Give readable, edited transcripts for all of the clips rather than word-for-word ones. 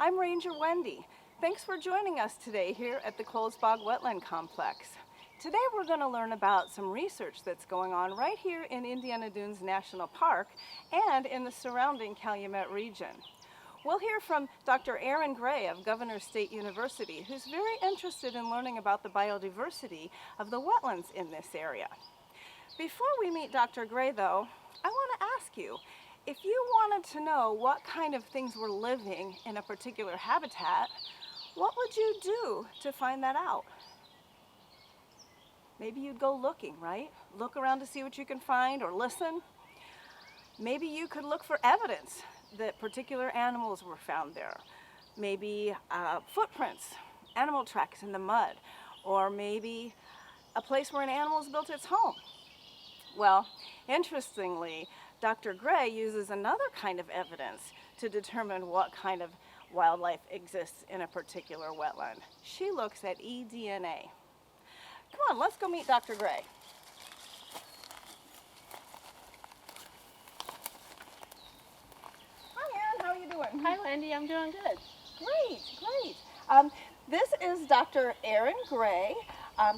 I'm Ranger Wendy. Thanks for joining us today here at the Cowles Bog Wetland Complex. Today we're going to learn about some research that's going on right here in Indiana Dunes National Park and in the surrounding Calumet region. We'll hear from Dr. Erin Gray of Governor State University, who's very interested in learning about the biodiversity of the wetlands in this area. Before we meet Dr. Gray, though, I want to ask you, if you wanted to know what kind of things were living in a particular habitat, what would you do to find that out? Maybe you'd go looking, right? Look around to see what you can find or listen. Maybe you could look for evidence that particular animals were found there. Maybe footprints, animal tracks in the mud, or maybe a place where an animal's built its home. Well, interestingly, Dr. Gray uses another kind of evidence to determine what kind of wildlife exists in a particular wetland. She looks at eDNA. Come on, let's go meet Dr. Gray. Hi, Erin, how are you doing? Hi, Wendy, I'm doing good. Great, great. This is Dr. Erin Gray.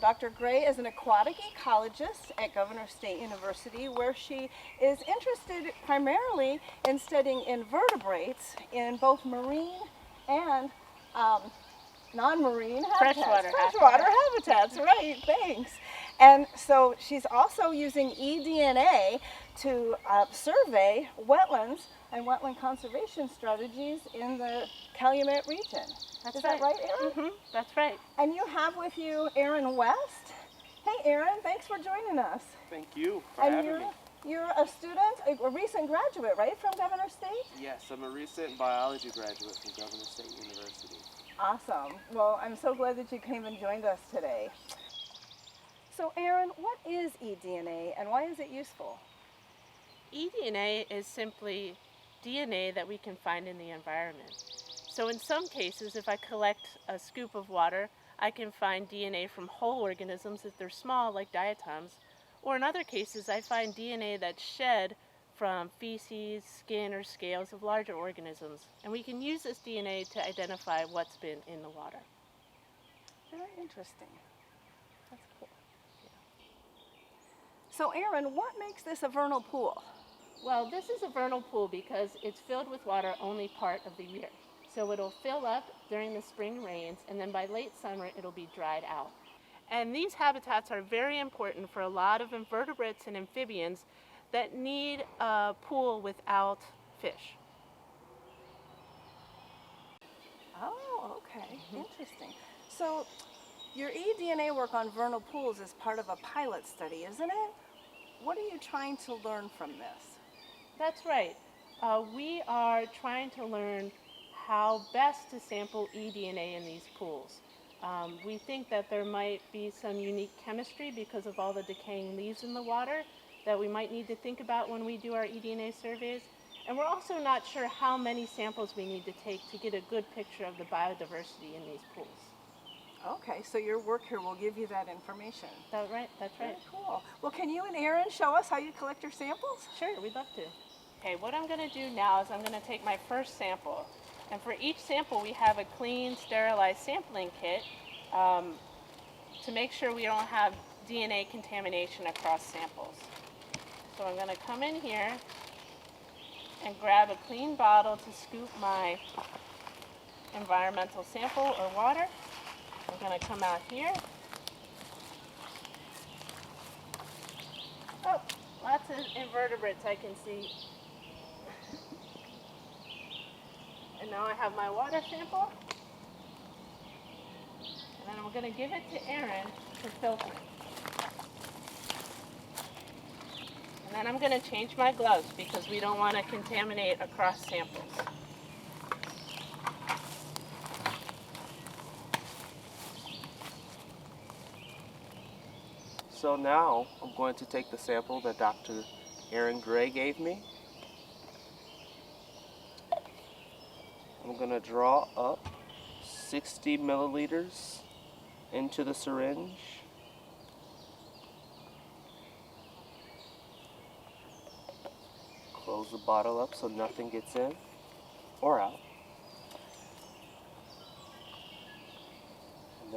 Dr. Gray is an aquatic ecologist at Governor State University, where she is interested primarily in studying invertebrates in both marine and non-marine habitats. Freshwater habitats, right, thanks. And so she's also using eDNA to survey wetlands and wetland conservation strategies in the Calumet region. Is that right, Erin? Mm-hmm, that's right. And you have with you Erin West. Hey, Erin, thanks for joining us. Thank you for having me. You're a student, a recent graduate, right, from Governor State? Yes, I'm a recent biology graduate from Governor State University. Awesome. Well, I'm so glad that you came and joined us today. So, Erin, what is eDNA and why is it useful? eDNA is simply DNA that we can find in the environment. So in some cases, if I collect a scoop of water, I can find DNA from whole organisms if they're small, like diatoms. Or in other cases, I find DNA that's shed from feces, skin, or scales of larger organisms. And we can use this DNA to identify what's been in the water. Very interesting. That's cool. Yeah. So Erin, what makes this a vernal pool? Well, this is a vernal pool because it's filled with water only part of the year. So it'll fill up during the spring rains, and then by late summer, it'll be dried out. And these habitats are very important for a lot of invertebrates and amphibians that need a pool without fish. Oh, okay. Interesting. So your eDNA work on vernal pools is part of a pilot study, isn't it? What are you trying to learn from this? That's right. We are trying to learn how best to sample eDNA in these pools. We think that there might be some unique chemistry because of all the decaying leaves in the water that we might need to think about when we do our eDNA surveys. And we're also not sure how many samples we need to take to get a good picture of the biodiversity in these pools. Okay, so your work here will give you that information. That's right, that's right. Very cool. Well, can you and Erin show us how you collect your samples? Sure, we'd love to. Okay, what I'm going to do now is I'm going to take my first sample. And for each sample, we have a clean, sterilized sampling kit to make sure we don't have DNA contamination across samples. So I'm going to come in here and grab a clean bottle to scoop my environmental sample or water. I'm going to come out here. Oh, lots of invertebrates I can see. And now I have my water sample. And then I'm going to give it to Erin to filter. And then I'm going to change my gloves because we don't want to contaminate across samples. So now I'm going to take the sample that Dr. Erin Gray gave me. I'm going to draw up 60 milliliters into the syringe. Close the bottle up so nothing gets in or out.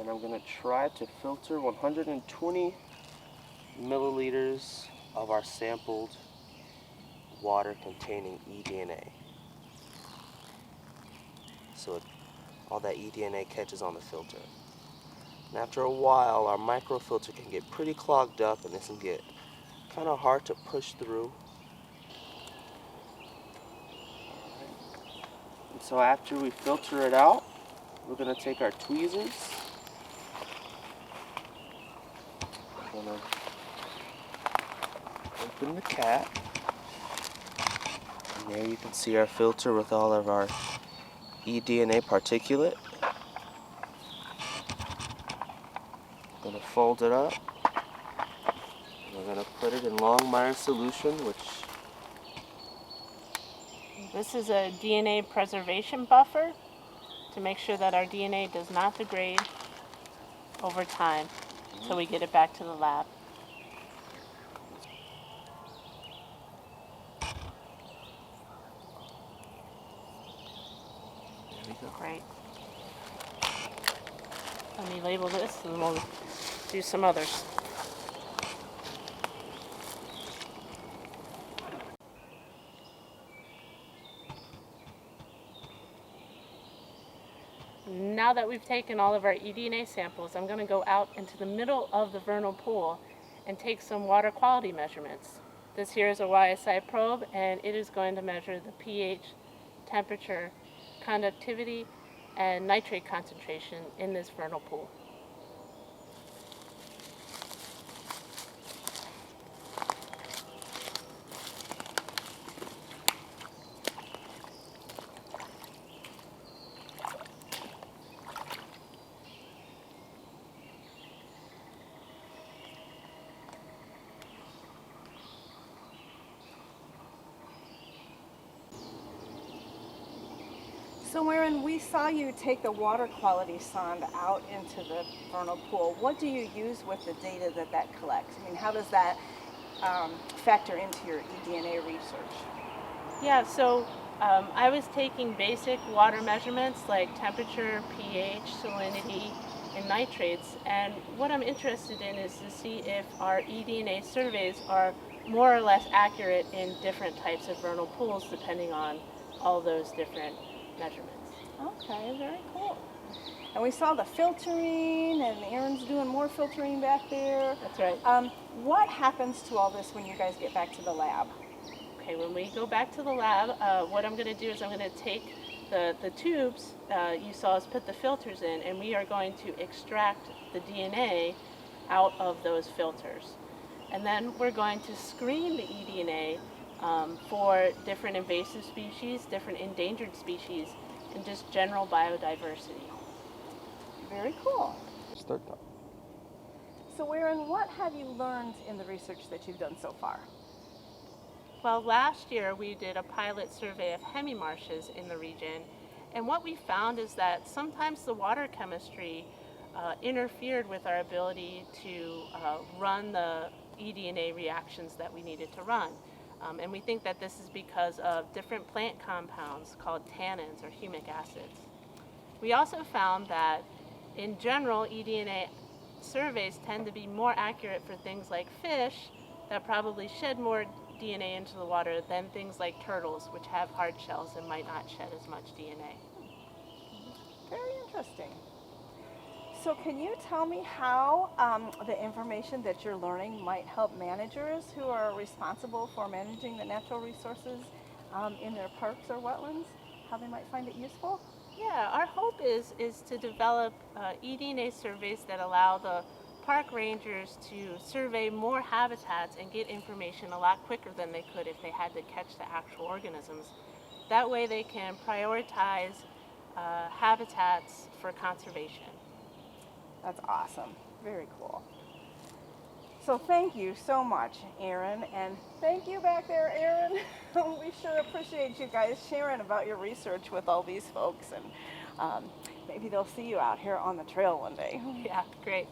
and I'm going to try to filter 120 milliliters of our sampled water containing eDNA. So all that eDNA catches on the filter. And after a while, our microfilter can get pretty clogged up, and this can get kind of hard to push through. And so after we filter it out, we're going to take our tweezers. We're going to open the cap. And there you can see our filter with all of our eDNA particulate. We're going to fold it up. And we're going to put it in Longmire solution, which This is a DNA preservation buffer to make sure that our DNA does not degrade over time until we get it back to the lab. there we go. Great. Let me label this and then we'll do some others. Now that we've taken all of our eDNA samples, I'm going to go out into the middle of the vernal pool and take some water quality measurements. This here is a YSI probe, and it is going to measure the pH, temperature, conductivity, and nitrate concentration in this vernal pool. So Erin, we saw you take the water quality sonde out into the vernal pool. What do you use with the data that collects? I mean, how does that factor into your eDNA research? Yeah, so I was taking basic water measurements like temperature, pH, salinity, and nitrates, and what I'm interested in is to see if our eDNA surveys are more or less accurate in different types of vernal pools depending on all those different measurements. Okay, very cool. And we saw the filtering, and Erin's doing more filtering back there. That's right. What happens to all this when you guys get back to the lab? Okay, when we go back to the lab, what I'm going to do is I'm going to take the tubes you saw us put the filters in, and we are going to extract the DNA out of those filters. And then we're going to screen the eDNA for different invasive species, different endangered species, and just general biodiversity. Very cool. Start that. So Erin, what have you learned in the research that you've done so far? Well, last year we did a pilot survey of hemi-marshes in the region, and what we found is that sometimes the water chemistry interfered with our ability to run the eDNA reactions that we needed to run. And we think that this is because of different plant compounds called tannins or humic acids. We also found that in general, eDNA surveys tend to be more accurate for things like fish that probably shed more DNA into the water than things like turtles, which have hard shells and might not shed as much DNA. Very interesting. So can you tell me how the information that you're learning might help managers who are responsible for managing the natural resources in their parks or wetlands, how they might find it useful? Yeah, our hope is to develop eDNA surveys that allow the park rangers to survey more habitats and get information a lot quicker than they could if they had to catch the actual organisms. That way they can prioritize habitats for conservation. That's awesome. Very cool. So thank you so much, Erin, and thank you back there, Erin. We sure appreciate you guys sharing about your research with all these folks, and maybe they'll see you out here on the trail one day. Yeah, great.